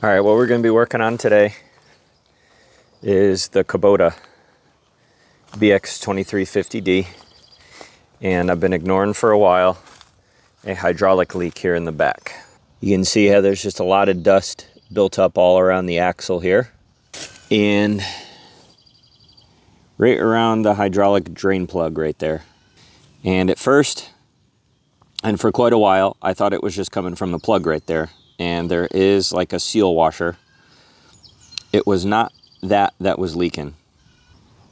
All right, what we're going to be working on today is the Kubota BX2350D, and I've been ignoring for a while a hydraulic leak here in the back. You can see how there's just a lot of dust built up all around the axle here and right around the hydraulic drain plug right there. And at first, and for quite a while, I thought it was just coming from the plug right there. And there is like a seal washer. It was not that was leaking.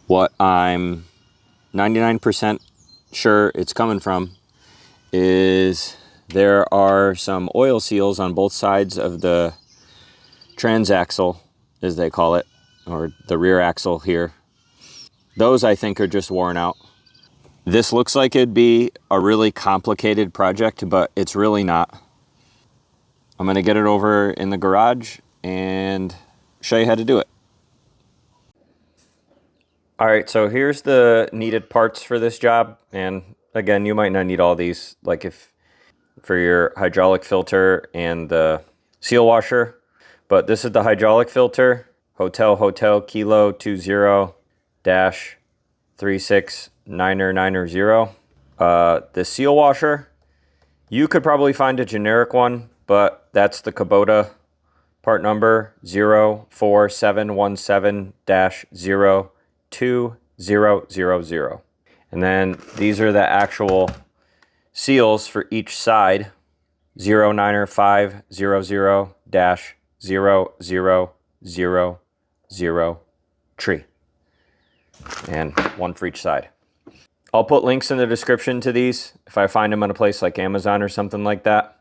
What I'm 99% sure it's coming from is there are some oil seals on both sides of the transaxle, as they call it, or the rear axle here. Those I think are just worn out. This looks like it'd be a really complicated project, but it's really not. I'm gonna get it over in the garage and show you how to do it. All right, so here's the needed parts for this job. And again, you might not need all these, like if for your hydraulic filter and the seal washer, but this is the hydraulic filter, Hotel Kilo 20-36990. The seal washer, you could probably find a generic one, but that's the Kubota part number 04717-02000. And then these are the actual seals for each side, 09500-0000 tree, and one for each side. I'll put links in the description to these if I find them on a place like Amazon or something like that.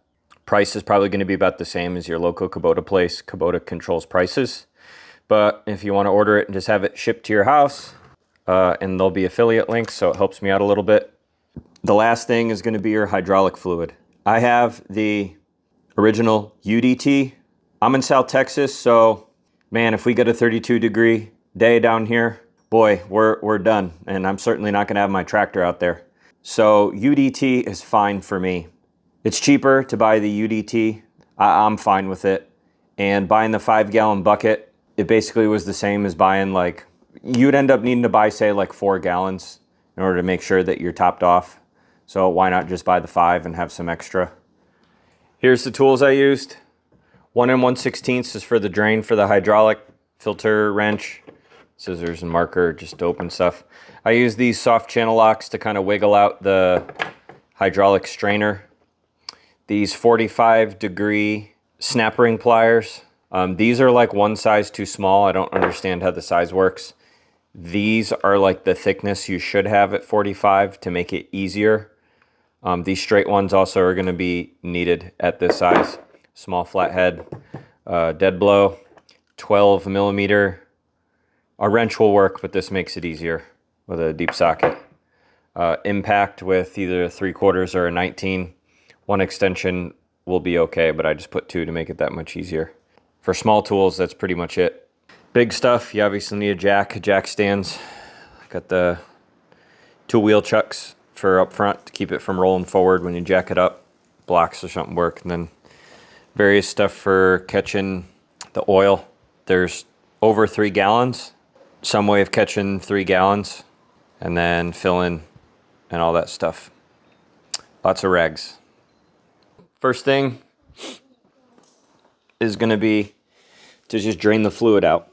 Price is probably going to be about the same as your local Kubota place. Kubota controls prices. But if you want to order it and just have it shipped to your house, and there'll be affiliate links, so it helps me out a little bit. The last thing is going to be your hydraulic fluid. I have the original UDT. I'm in South Texas, so man, if we get a 32-degree day down here, boy, we're done. And I'm certainly not going to have my tractor out there. So UDT is fine for me. It's cheaper to buy the UDT. I'm fine with it. And buying the 5-gallon bucket, it basically was the same as buying like, you'd end up needing to buy, say, like 4 gallons in order to make sure that you're topped off. So why not just buy the 5 and have some extra? Here's the tools I used. 1 1/16 is for the drain for the hydraulic, filter wrench, scissors and marker just to open stuff. I use these soft channel locks to kind of wiggle out the hydraulic strainer. These 45-degree snap ring pliers. These are like one size too small. I don't understand how the size works. These are like the thickness you should have at 45 to make it easier. These straight ones also are going to be needed at this size. Small flathead, dead blow, 12 millimeter. A wrench will work, but this makes it easier with a deep socket. Impact with either a 3/4 or a 19. One extension will be okay, but I just put 2 to make it that much easier. For small tools, that's pretty much it. Big stuff, you obviously need a jack stands. I got the 2-wheel chucks for up front to keep it from rolling forward when you jack it up. Blocks or something work. And then various stuff for catching the oil. There's over 3 gallons. Some way of catching 3 gallons and then filling and all that stuff. Lots of rags. First thing is going to be to just drain the fluid out.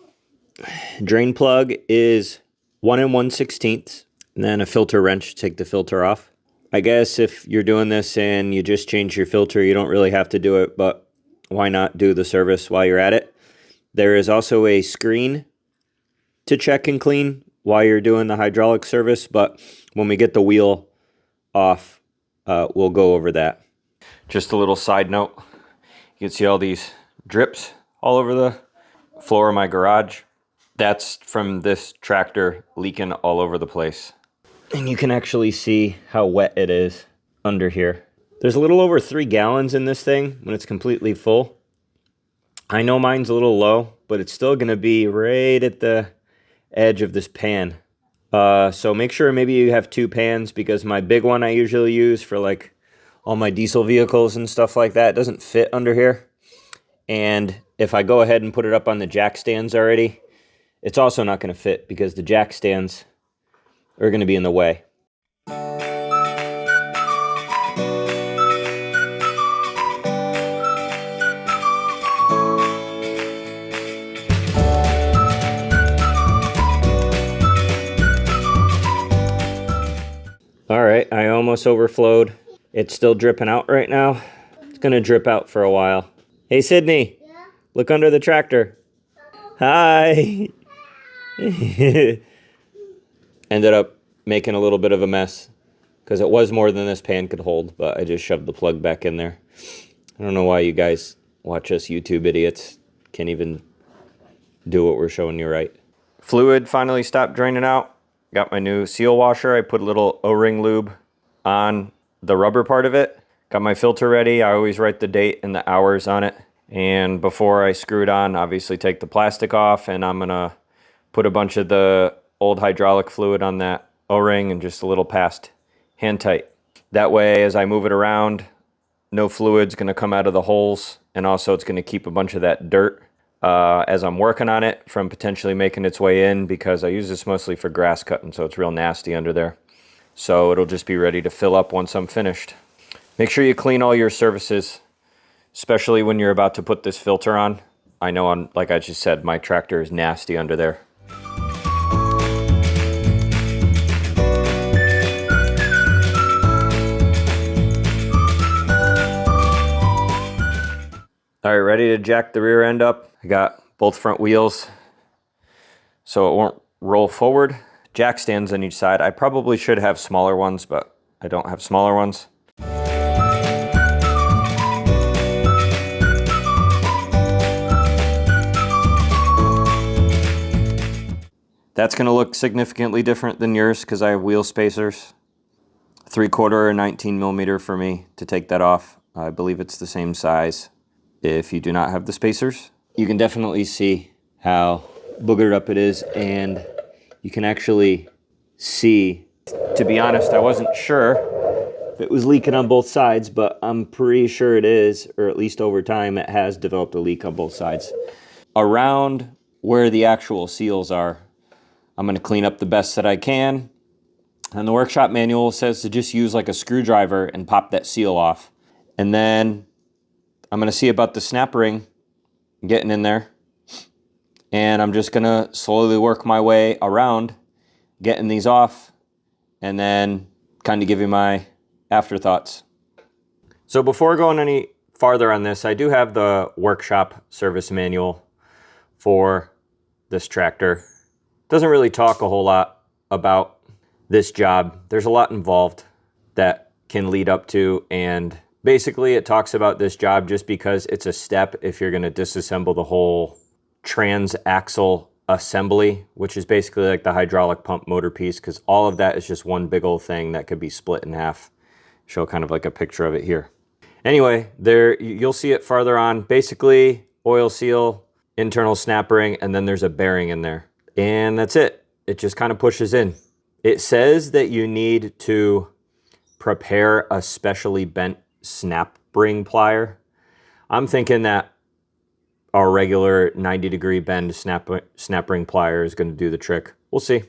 Drain plug is 1 1/16, and then a filter wrench to take the filter off. I guess if you're doing this and you just change your filter, you don't really have to do it, but why not do the service while you're at it? There is also a screen to check and clean while you're doing the hydraulic service, but when we get the wheel off, we'll go over that. Just a little side note, you can see all these drips all over the floor of my garage. That's from this tractor leaking all over the place. And you can actually see how wet it is under here. There's a little over 3 gallons in this thing when it's completely full. I know mine's a little low, but it's still going to be right at the edge of this pan. So make sure maybe you have 2 pans, because my big one I usually use for like all my diesel vehicles and stuff like that doesn't fit under here. And if I go ahead and put it up on the jack stands already, it's also not going to fit because the jack stands are going to be in the way. All right, I almost overflowed. It's still dripping out right now. It's gonna drip out for a while. Hey, Sydney. Yeah? Look under the tractor. Hi. Ended up making a little bit of a mess because it was more than this pan could hold, but I just shoved the plug back in there. I don't know why you guys watch us YouTube idiots. Can't even do what we're showing you right. Fluid finally stopped draining out. Got my new seal washer. I put a little O-ring lube on the rubber part of it. Got my filter ready. I always write the date and the hours on it. And before I screw it on, obviously take the plastic off, and I'm gonna put a bunch of the old hydraulic fluid on that O-ring and just a little past hand tight. That way, as I move it around, no fluid's gonna come out of the holes, and also it's gonna keep a bunch of that dirt as I'm working on it from potentially making its way in, because I use this mostly for grass cutting, so it's real nasty under there. So it'll just be ready to fill up once I'm finished. Make sure you clean all your surfaces, especially when you're about to put this filter on. I know, like I just said, my tractor is nasty under there. All right, ready to jack the rear end up. I got both front wheels so it won't roll forward. Jack stands on each side. I probably should have smaller ones, but I don't have smaller ones. That's gonna look significantly different than yours because I have wheel spacers. 3/4 or 19 millimeter for me to take that off. I believe it's the same size if you do not have the spacers. You can definitely see how boogered up it is, and you can actually see, to be honest, I wasn't sure if it was leaking on both sides, but I'm pretty sure it is, or at least over time it has developed a leak on both sides. Around where the actual seals are, I'm going to clean up the best that I can. And the workshop manual says to just use like a screwdriver and pop that seal off. And then I'm going to see about the snap ring getting in there. And I'm just going to slowly work my way around getting these off, and then kind of give you my afterthoughts. So before going any farther on this, I do have the workshop service manual for this tractor. Doesn't really talk a whole lot about this job. There's a lot involved that can lead up to, and basically it talks about this job just because it's a step if you're going to disassemble the whole transaxle assembly, which is basically like the hydraulic pump motor piece, because all of that is just one big old thing that could be split in half. Show kind of like a picture of it here. Anyway, there you'll see it farther on. Basically, oil seal, internal snap ring, and then there's a bearing in there. And that's it. It just kind of pushes in. It says that you need to prepare a specially bent snap ring plier. I'm thinking that our regular 90-degree bend snap ring plier is going to do the trick. We'll see.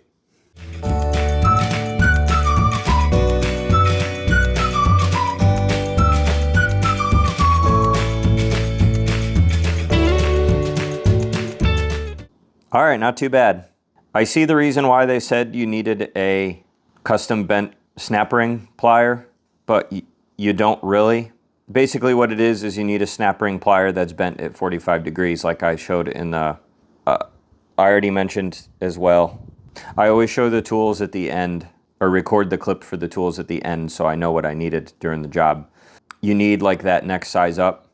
All right, not too bad. I see the reason why they said you needed a custom bent snap ring plier, but you don't really. Basically what it is you need a snap ring plier that's bent at 45 degrees like I showed in the, I already mentioned as well. I always show the tools at the end, or record the clip for the tools at the end so I know what I needed during the job. You need like that next size up,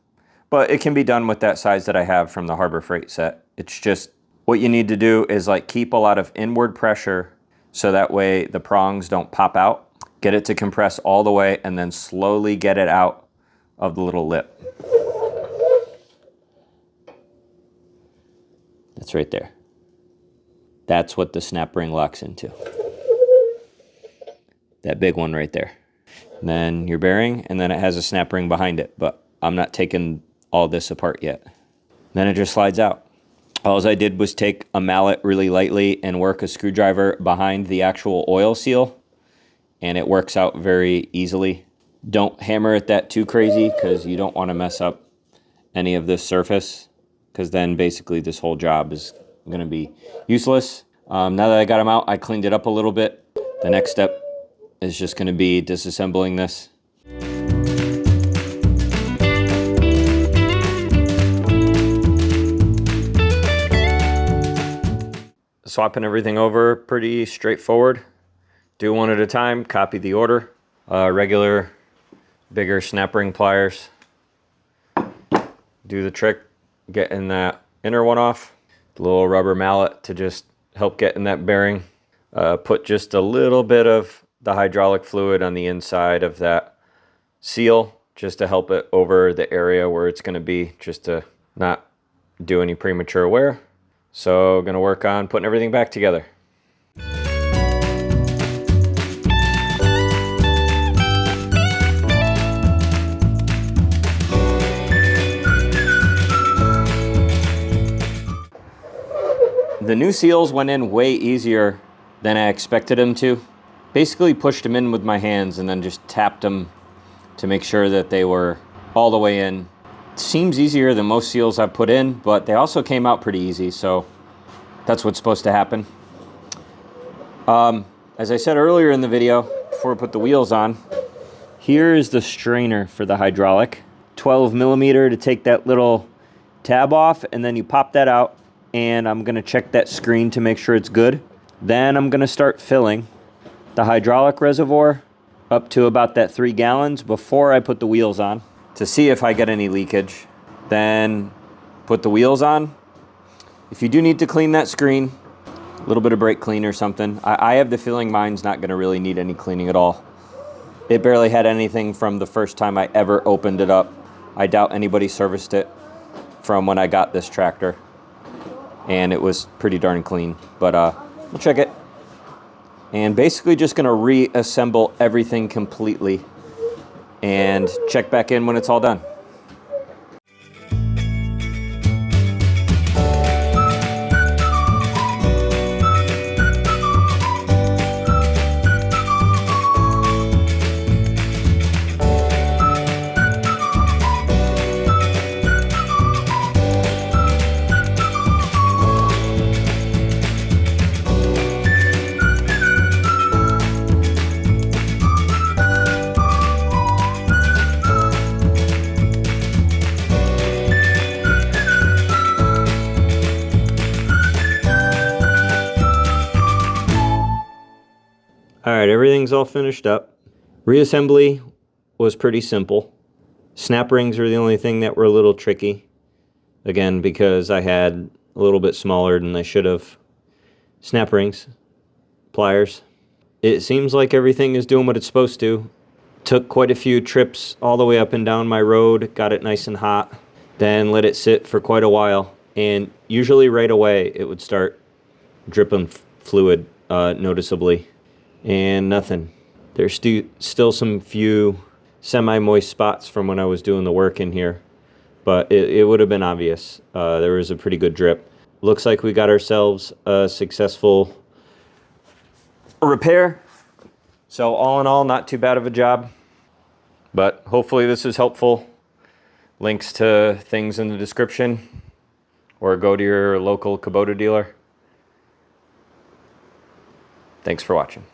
but it can be done with that size that I have from the Harbor Freight set. It's just, what you need to do is like keep a lot of inward pressure so that way the prongs don't pop out. Get it to compress all the way and then slowly get it out of the little lip. That's right there. That's what the snap ring locks into. That big one right there. And then your bearing, and then it has a snap ring behind it, but I'm not taking all this apart yet. Then it just slides out. All I did was take a mallet really lightly and work a screwdriver behind the actual oil seal, and it works out very easily. Don't hammer it that too crazy because you don't want to mess up any of this surface, because then basically this whole job is going to be useless. Now that I got them out, I cleaned it up a little bit. The next step is just going to be disassembling this. Swapping everything over, pretty straightforward. Do one at a time, copy the order. Regular, bigger snap ring pliers. Do the trick, getting that inner one off. The little rubber mallet to just help get in that bearing. Put just a little bit of the hydraulic fluid on the inside of that seal, just to help it over the area where it's going to be, just to not do any premature wear. So I'm going to work on putting everything back together. The new seals went in way easier than I expected them to. Basically pushed them in with my hands and then just tapped them to make sure that they were all the way in. It seems easier than most seals I've put in, but they also came out pretty easy, so that's what's supposed to happen. As I said earlier in the video, before I put the wheels on, here is the strainer for the hydraulic. 12 millimeter to take that little tab off, and then you pop that out, and I'm gonna check that screen to make sure it's good. Then I'm gonna start filling the hydraulic reservoir up to about that 3 gallons before I put the wheels on to see if I get any leakage. Then put the wheels on. If you do need to clean that screen, a little bit of brake clean or something. I have the feeling mine's not gonna really need any cleaning at all. It barely had anything from the first time I ever opened it up. I doubt anybody serviced it from when I got this tractor. And it was pretty darn clean, but we'll check it. And basically just gonna reassemble everything completely and check back in when it's all done. All right, everything's all finished up. Reassembly was pretty simple. Snap rings are the only thing that were a little tricky. Again, because I had a little bit smaller than I should have. Snap rings, pliers. It seems like everything is doing what it's supposed to. Took quite a few trips all the way up and down my road, got it nice and hot, then let it sit for quite a while. And usually right away it would start dripping fluid noticeably. And nothing. There's still some few semi-moist spots from when I was doing the work in here, but it would have been obvious. There was a pretty good drip. Looks like we got ourselves a successful repair. So all in all, not too bad of a job, but hopefully this is helpful. Links to things in the description, or go to your local Kubota dealer. Thanks for watching.